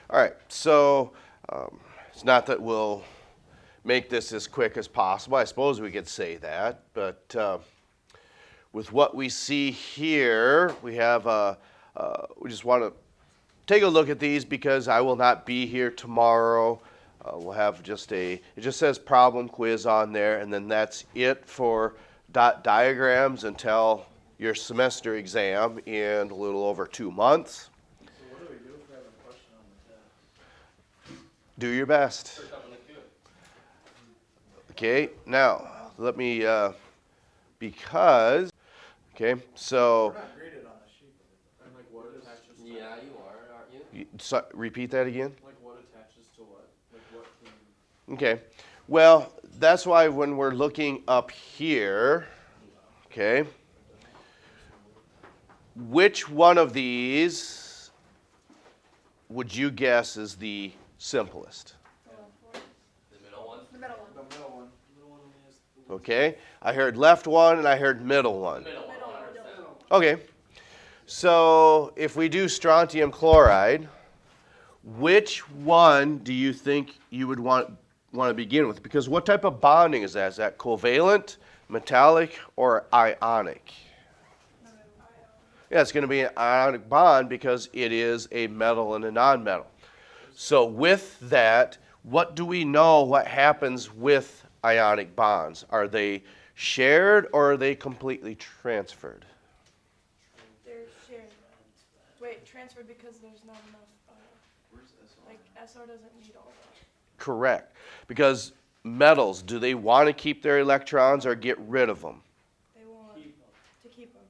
All right, so it's not that we'll make this as quick as possible. I suppose we could say that, but with what we see here, we have we just want to take a look at these because I will not be here tomorrow. We'll have it just says problem quiz on there, and then that's it for dot diagrams until your semester exam in a little over 2 months. So what do we do if we have a question on the test? Do your best. Okay, now let me, because, okay, so, We're not graded on the sheet. And like what attaches to Yeah, you are, aren't you? repeat that again? like what attaches to what? Like what can Okay, well, that's why when we're looking up here, okay, which one of these would you guess is the simplest? The middle one? The middle one. the middle one. The middle one only has Okay, I heard left one and I heard middle one. Middle one, Middle, 100%. Okay, so if we do strontium chloride, which one do you think you would want to begin with? Because what type of bonding is that? Is that covalent, metallic, or ionic? Yeah, it's going to be an ionic bond because it is a metal and a nonmetal. So with that, what do we know what happens with ionic bonds? Are they shared or are they completely transferred? They're shared. Wait, transferred because there's not enough. Like SR doesn't need all that. Correct. Because metals, do they want to keep their electrons or get rid of them? They want to keep them.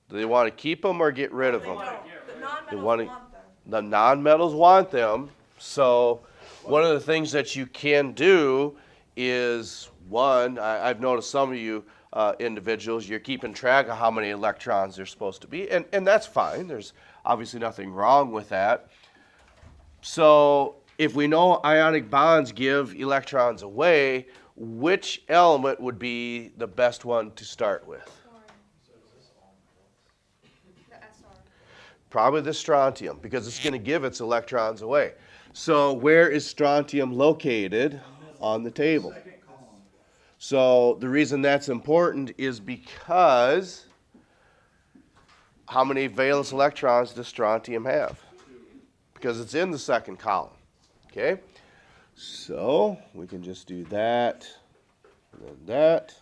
Do they want to keep them or get rid of They them? don't. The non-metals wanna- want them. The nonmetals want them. So one of the things that you can do is, one, I've noticed some of you individuals, you're keeping track of how many electrons there's supposed to be, and that's fine. There's obviously nothing wrong with that. So if we know ionic bonds give electrons away, which element would be the best one to start with? The SR. Probably the strontium, because it's going to give its electrons away. So where is strontium located on the table? So the reason that's important is because how many valence electrons does strontium have? Because it's in the second column. Okay? So we can just do that and then that.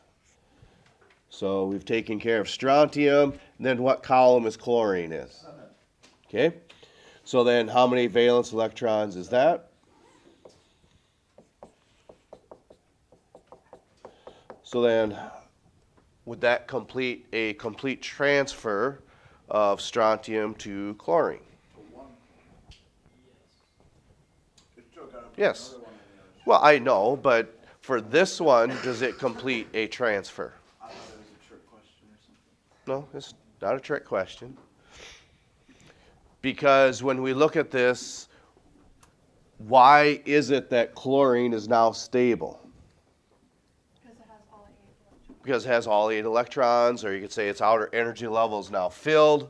So we've taken care of strontium. And then what column is chlorine in? Okay? So then how many valence electrons is that? So then would that complete a complete transfer of strontium to chlorine? Yes. Well, I know, but for this one, does it complete a transfer? I thought it was a trick question or something. No, it's not a trick question. Because when we look at this, why is it that chlorine is now stable? Because it has all 8 electrons. Because it has all 8 electrons, or you could say its outer energy level is now filled.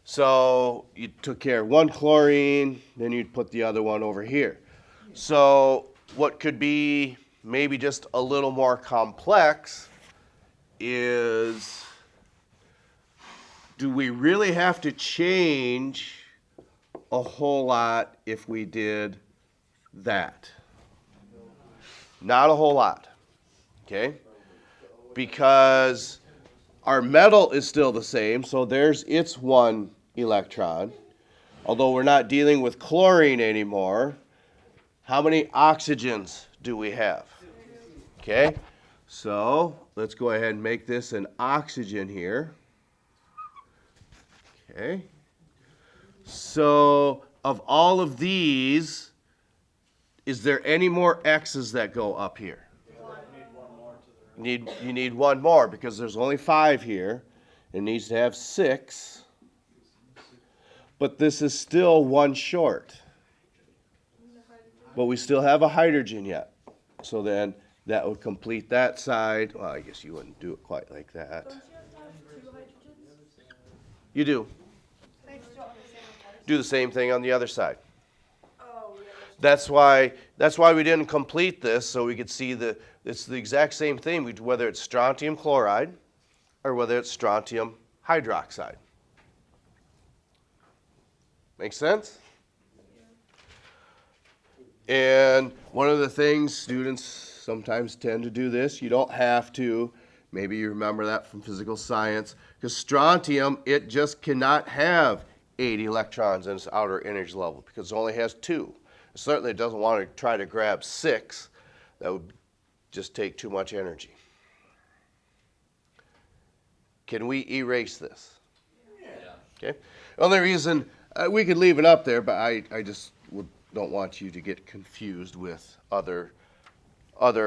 So you took care of one chlorine, then you'd put the other one over here. So what could be maybe just a little more complex is, do we really have to change a whole lot if we did that? Not a whole lot, okay? Because our metal is still the same, so there's its 1 electron. Although we're not dealing with chlorine anymore, how many oxygens do we have? Okay, so let's go ahead and make this an oxygen here. Okay, so of all of these, is there any more X's that go up here? You need one more because there's only 5 here. It needs to have 6. But this is still 1 short. But we still have a hydrogen yet. So then that would complete that side. Well, I guess you wouldn't do it quite like that. Don't you have to have 2 hydrogens? You do. They still have the same place. Do the same thing on the other side. Oh, That's why we didn't complete this, so we could see it's the exact same thing, whether it's strontium chloride or whether it's strontium hydroxide. Make sense? And one of the things students sometimes tend to do this, you don't have to, maybe you remember that from physical science, because strontium, it just cannot have 8 electrons in its outer energy level because it only has 2. It certainly doesn't want to try to grab 6. That would just take too much energy. Can we erase this? Yeah. Okay. The only reason, we could leave it up there, but I just don't want you to get confused with other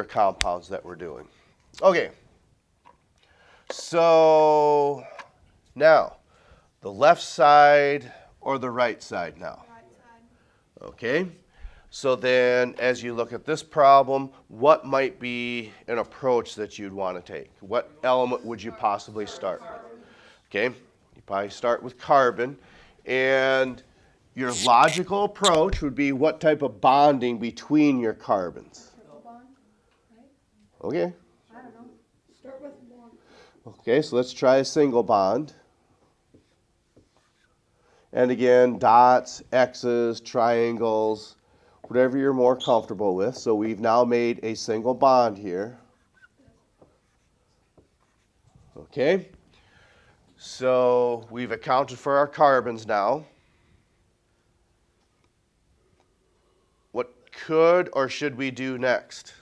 compounds that we're doing. Okay. So now, the left side or the right side now? Right side. Okay. So then, as you look at this problem, what might be an approach that you'd want to take? What element would you possibly start with? Okay. You probably start with carbon. And your logical approach would be what type of bonding between your carbons? Triple bond, right? Okay. I don't know. Start with one. Okay, so let's try a single bond. And again, dots, X's, triangles, whatever you're more comfortable with. So we've now made a single bond here. Okay. So we've accounted for our carbons now. What could or should we do next?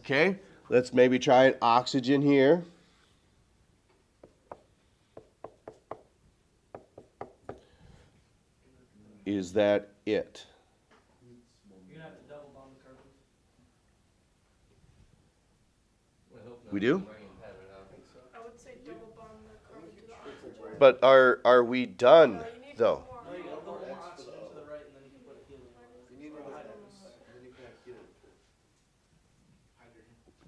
Okay, let's maybe try an oxygen here. Is that it? You're gonna have to double bond the carbons. We do? I would say double bond the carbon to the oxygen. But are we done You need though? more. No, you gotta put one more oxygen to the right and then you can put a helium.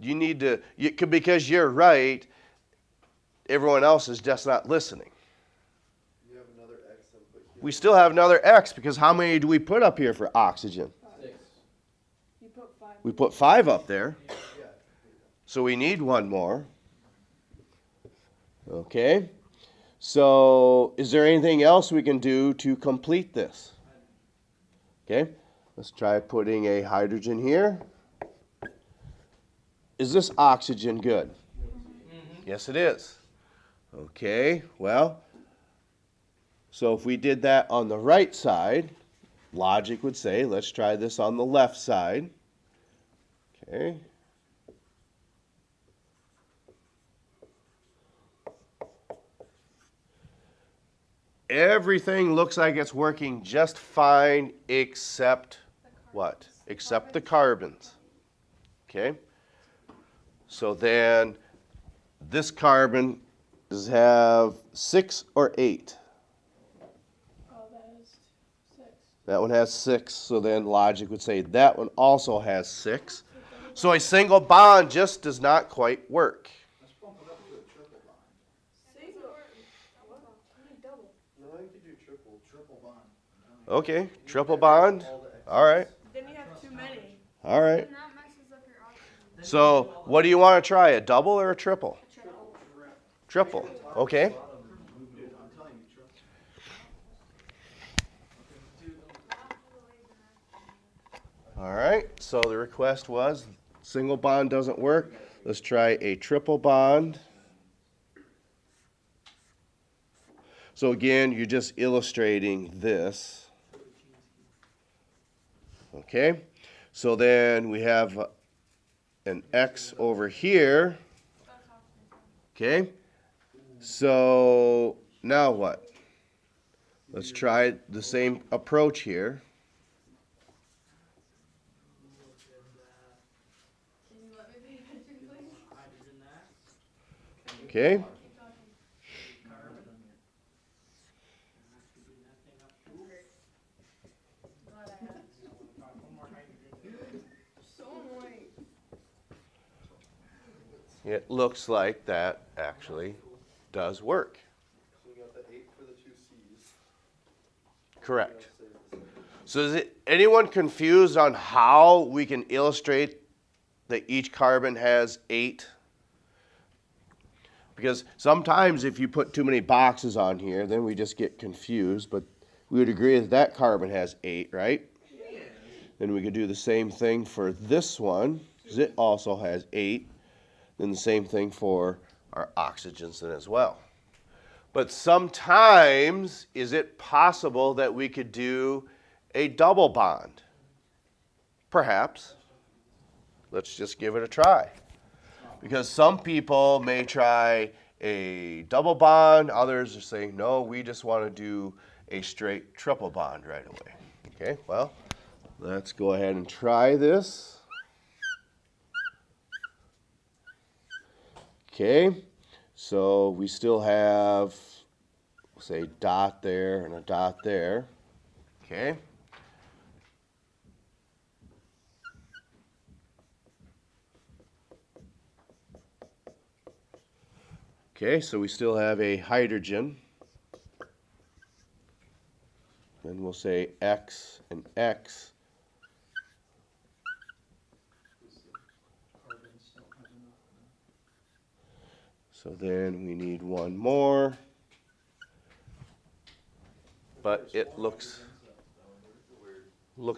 You need to, because you're right, everyone else is just not listening. You have another X and put here. We still have another X because how many do we put up here for oxygen? 6. You put 5. We put 5 up there. Yeah. So we need one more. Okay. So is there anything else we can do to complete this? Okay. Let's try putting a hydrogen here. Is this oxygen good? Yes, it is. Okay. Well, so if we did that on the right side, logic would say, let's try this on the left side. Okay. Everything looks like it's working just fine except what? Except the carbons. Okay? So then this carbon does have 6 or 8. Oh, that is 6. That one has 6, so then logic would say that one also has 6. So a single bond just does not quite work. Let's bump it up to a triple bond. See? We need double. No, you could do triple bond. Okay, triple bond. All the X's. All right. Then you have too many. All right. And that messes up your oxygen. So what do you want to try, a double or a triple? Triple. Triple. Okay. Dude, I'm telling you, triple. All right. So the request was single bond doesn't work. Let's try a triple bond. So again, you're just illustrating this. Okay. So then we have an X over here. Okay. So now what? Let's try the same approach here. Can you let me pay attention, please? Hydrogen that, Okay. carbon. Keeping that thing up. Glad I had. One more hydrogen. So annoying. It looks like that actually does work. So we got the 8 for the 2 C's. Correct. Stays the same. So is anyone confused on how we can illustrate that each carbon has 8? Because sometimes if you put too many boxes on here, then we just get confused. But we would agree that that carbon has 8, right? Yeah. Then we could do the same thing for this one, because it also has 8. Then the same thing for our oxygens then as well. But sometimes, is it possible that we could do a double bond? Perhaps. Let's just give it a try. Because some people may try a double bond, others are saying, no, we just want to do a straight triple bond right away. Okay, well, let's go ahead and try this. Okay, so we still have, say, dot there and a dot there. Okay. Okay, so we still have a hydrogen. Then we'll say X and X. Carbons don't have enough. So then we need one more. But it looks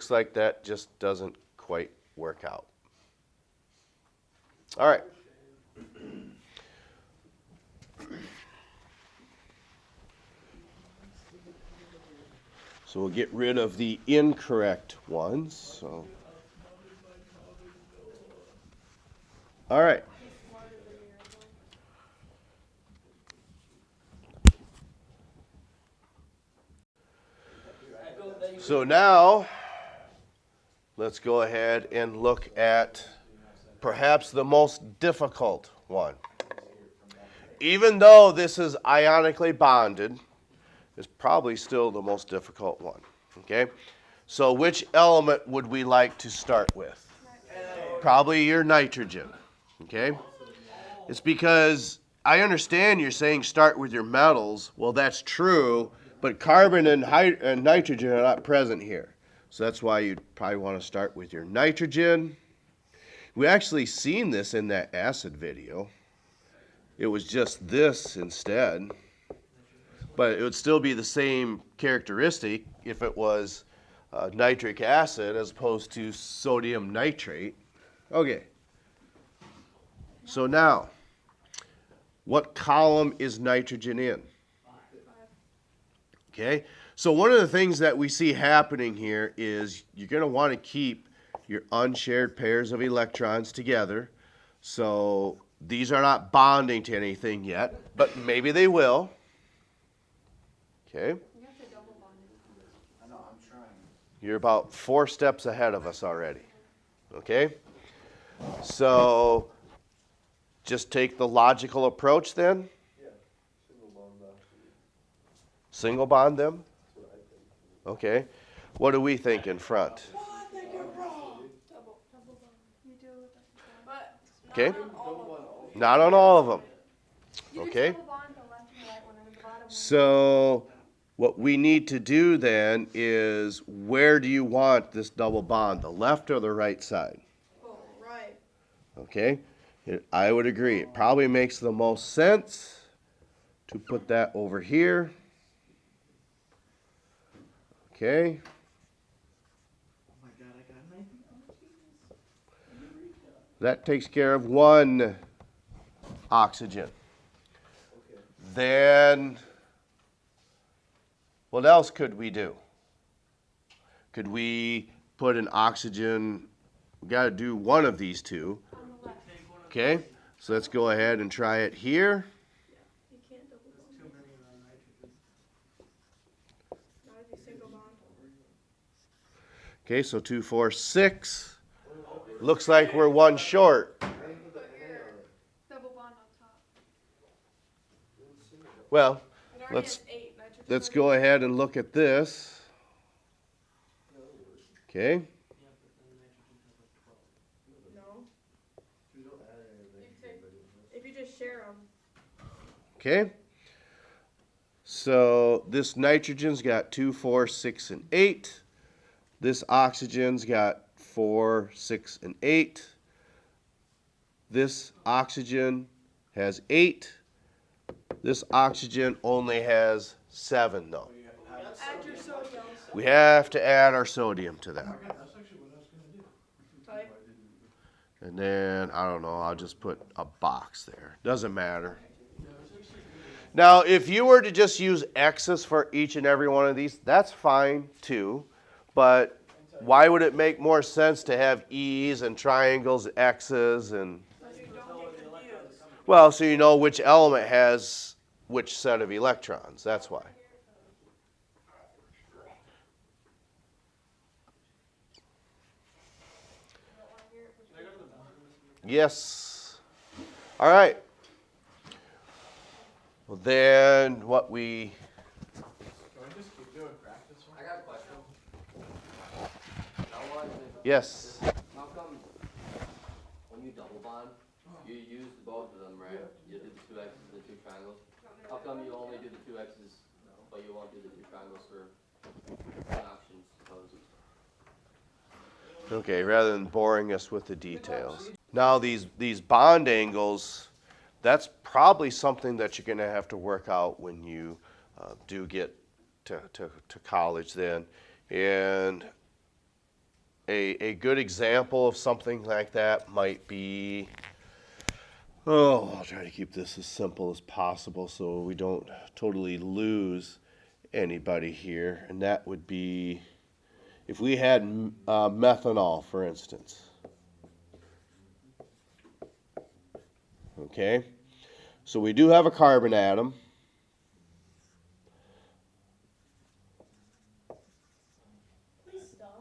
like that just doesn't quite work out. All right. So we'll get rid of the incorrect ones. So, all right. So now, let's go ahead and look at perhaps the most difficult one. Even though this is ionically bonded, it's probably still the most difficult one. Okay? So which element would we like to start with? Probably your nitrogen. Okay? It's because I understand you're saying start with your metals. Well, that's true, but carbon and nitrogen are not present here. So that's why you'd probably want to start with your nitrogen. We actually seen this in that acid video. It was just this instead. But it would still be the same characteristic if it was nitric acid as opposed to sodium nitrate. Okay. So now, what column is nitrogen in? Okay. So one of the things that we see happening here is you're going to want to keep your unshared pairs of electrons together. So these are not bonding to anything yet, but maybe they will. Okay. You have to double bond it. I know, I'm trying. You're about 4 steps ahead of us already. Okay? So just take the logical approach then. Yeah, single bond oxygen. Single bond them. That's what I think. Okay. What do we think in front? Well, I think you're wrong. Double bond. You do it with But not Okay. on all of them. Not on all of them. You Okay. just double bond the left and the right one and the bottom one. So what we need to do then is where do you want this double bond? The left or the right side? Oh, right. Okay. I would agree. It probably makes the most sense to put that over here. Okay. Oh my god, I got 90 That takes care of one oxygen. Okay. Then what else could we do? Could we put an oxygen? We got to do one of these two. On the left. Okay. So let's go ahead and try it here. You can't double bond. Too many on nitrogen. Not if you single bond. Okay, so 2, 4, 6. Looks like we're one short. Put your double bond on top. Well, It already let's has 8 nitrogen. let's go ahead and look at this. Okay. Yeah, but then nitrogen has like 12. No. We don't add anything. You take- If you just share them. Okay. So this nitrogen's got 2, 4, 6, and 8. This oxygen's got 4, 6, and 8. This oxygen has 8. This oxygen only has 7 though. Add your sodium. We have to add our sodium to that. That's actually what I was gonna do. Type. And then, I don't know, I'll just put a box there. Doesn't matter. Now, if you were to just use X's for each and every one of these, that's fine too. But why would it make more sense to have E's and triangles, X's, and... So you don't get confused. Well, so you know which element has which set of electrons. That's why. Yes. All right. Well, then what we... Can we just keep doing practice one? I got a question. I wanted to- Yes. How come when you double bond, you use both of them, right? You do the 2 X's and the 2 triangles. How come you only do the 2 X's, but you won't do the 2 triangles for options, suppose? Okay, rather than boring us with the details. Now these bond angles, that's probably something that you're going to have to work out when you do get to college then. And a good example of something like that might be, I'll try to keep this as simple as possible so we don't totally lose anybody here. And that would be if we had methanol, for instance. Okay, so we do have a carbon atom.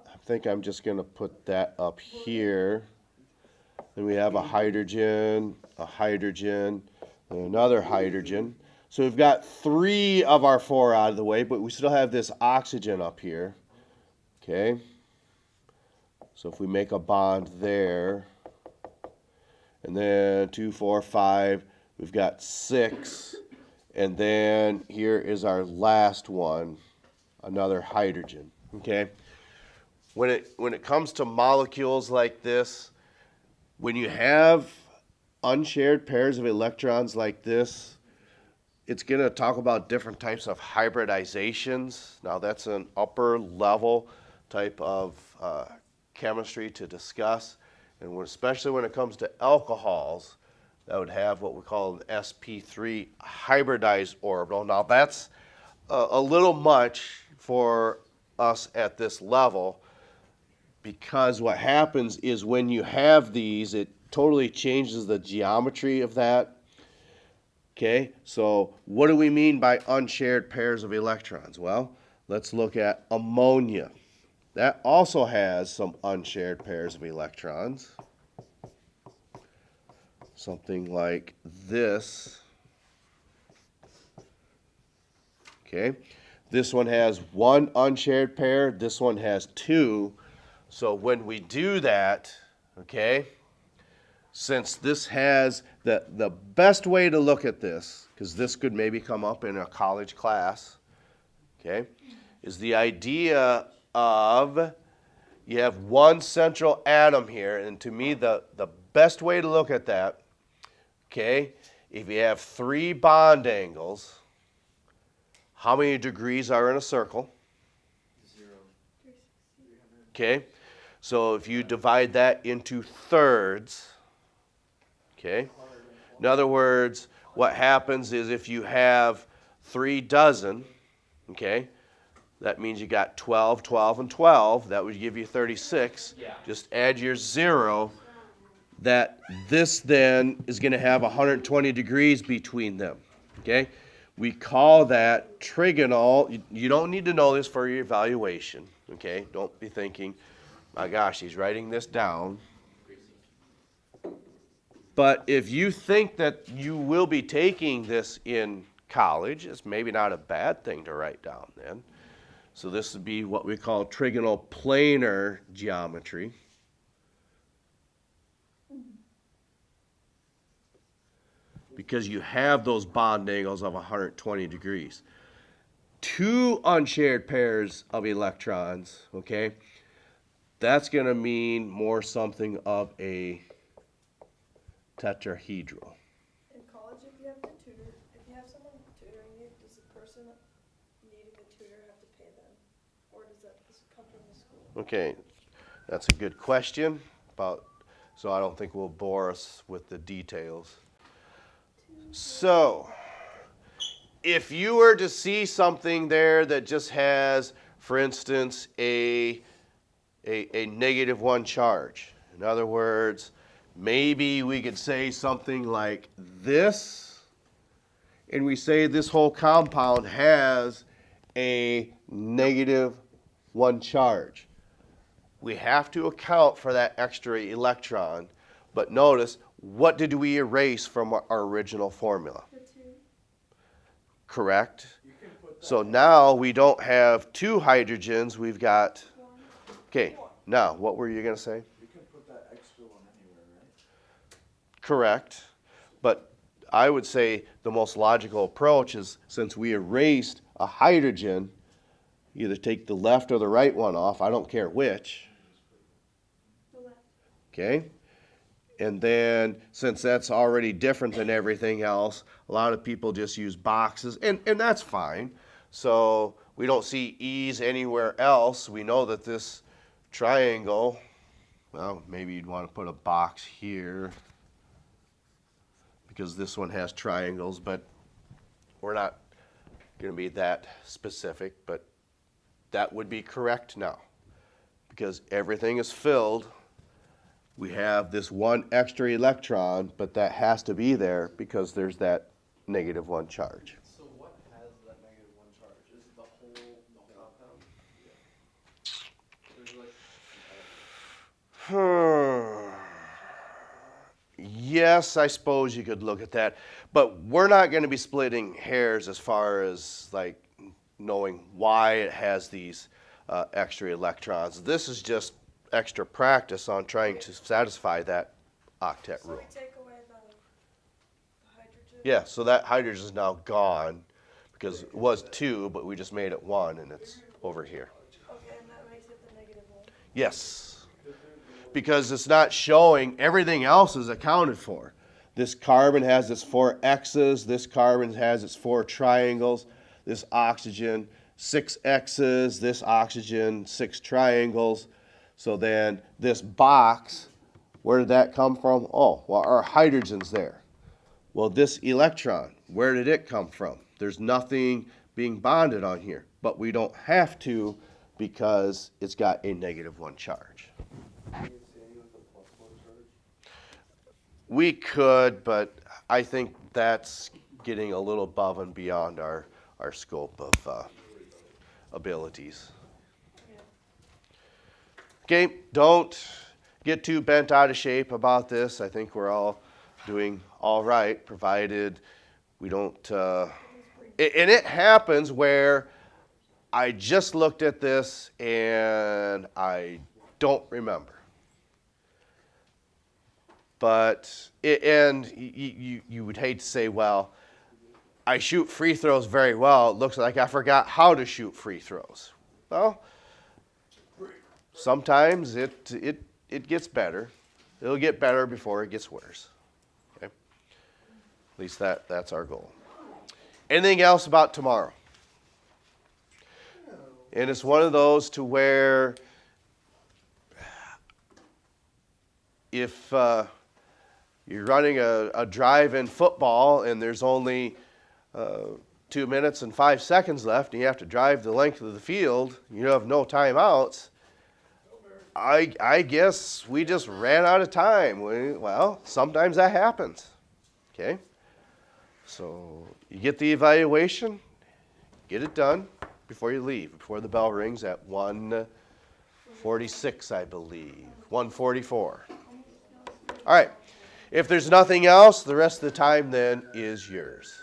I think I'm just going to put that up here. Then we have a hydrogen, and another hydrogen. So we've got 3 of our 4 out of the way, but we still have this oxygen up here. Okay, so if we make a bond there, and then 2, 4, 5, we've got 6, and then here is our last one, another hydrogen. Okay, when it comes to molecules like this, when you have unshared pairs of electrons like this, it's going to talk about different types of hybridizations. Now that's an upper level type of chemistry to discuss. And especially when it comes to alcohols, that would have what we call an sp3 hybridized orbital. Now that's a little much for us at this level, because what happens is when you have these, it totally changes the geometry of that. Okay, so what do we mean by unshared pairs of electrons? Well, let's look at ammonia. That also has some unshared pairs of electrons. Something like this. Okay, this one has 1 unshared pair, this one has 2. So when we do that, okay, since this has the best way to look at this, because this could maybe come up in a college class, okay, is the idea of you have 1 central atom here, and to me the best way to look at that, okay, if you have 3 bond angles, how many degrees are in a circle? 0. Okay, so if you divide that into thirds, okay, in other words, what happens is if you have 3 dozen, okay, that means you got 12, 12, and 12. That would give you 36. Yeah. Just add your 0. That this then is going to have 120 degrees between them. Okay? We call that trigonal. You don't need to know this for your evaluation. Okay? Don't be thinking, my gosh, he's writing this down. But if you think that you will be taking this in college, it's maybe not a bad thing to write down then. So this would be what we call trigonal planar geometry. Because you have those bond angles of 120 degrees. 2 unshared pairs of electrons, okay? that's going to mean more something of a tetrahedral. In college, if you have to tutor, if you have someone tutoring you, does the person needing the tutor have to pay them? Or does that just come from the school? Okay, that's a good question. So I don't think we'll bore us with the details. So, if you were to see something there that just has, for instance, a -1 charge. In other words, maybe we could say something like this, and we say this whole compound has a -1 charge. We have to account for that extra electron, but notice, what did we erase from our original formula? The 2. Correct? You can put that. So now we don't have 2 hydrogens, we've got, 1. okay, now what were you going to say? You can put that extra one anywhere, right? Correct. But I would say the most logical approach is, since we erased a hydrogen, either take the left or the right one off, I don't care which, The left. okay? And then, since that's already different than everything else, a lot of people just use boxes, and that's fine. So we don't see E's anywhere else. We know that this triangle, well, maybe you'd want to put a box here, because this one has triangles, but we're not going to be that specific, but that would be correct now, because everything is filled. We have this one extra electron, but that has to be there because there's that -1 charge. So what has that -1 charge? Is it the whole compound? There's like, Yes, I suppose you could look at that, but we're not going to be splitting hairs as far as like knowing why it has these extra electrons. This is just extra practice on trying to satisfy that octet So rule. we take away the hydrogen? Yeah, so that hydrogen is now gone because it was 2, but we just made it 1, and it's over here. Okay, and that makes it the -1. Yes, because it's not showing, everything else is accounted for. This carbon has its 4 X's, this carbon has its 4 triangles, this oxygen 6 X's, this oxygen 6 triangles. So then this box, where did that come from? Oh, well, our hydrogen's there. Well, this electron, where did it come from? There's nothing being bonded on here, but we don't have to because it's got a -1 charge. Can you say any with the +1 charge? We could, but I think that's getting a little above and beyond our scope of abilities. Okay, don't get too bent out of shape about this. I think we're all doing all right, provided we don't. And it happens where I just looked at this and I don't remember. But, you would hate to say, well, I shoot free throws very well. It looks like I forgot how to shoot free throws. Well, sometimes it gets better. It'll get better before it gets worse. Okay? At least that's our goal. Anything else about tomorrow? And it's one of those to where if you're running a drive-in football and there's only 2 minutes and 5 seconds left and you have to drive the length of the field, you have no timeouts, I guess we just ran out of time. Well, sometimes that happens. Okay? So you get the evaluation, get it done before you leave, before the bell rings at 1:46, I believe. 1:44. All right. If there's nothing else, the rest of the time then is yours.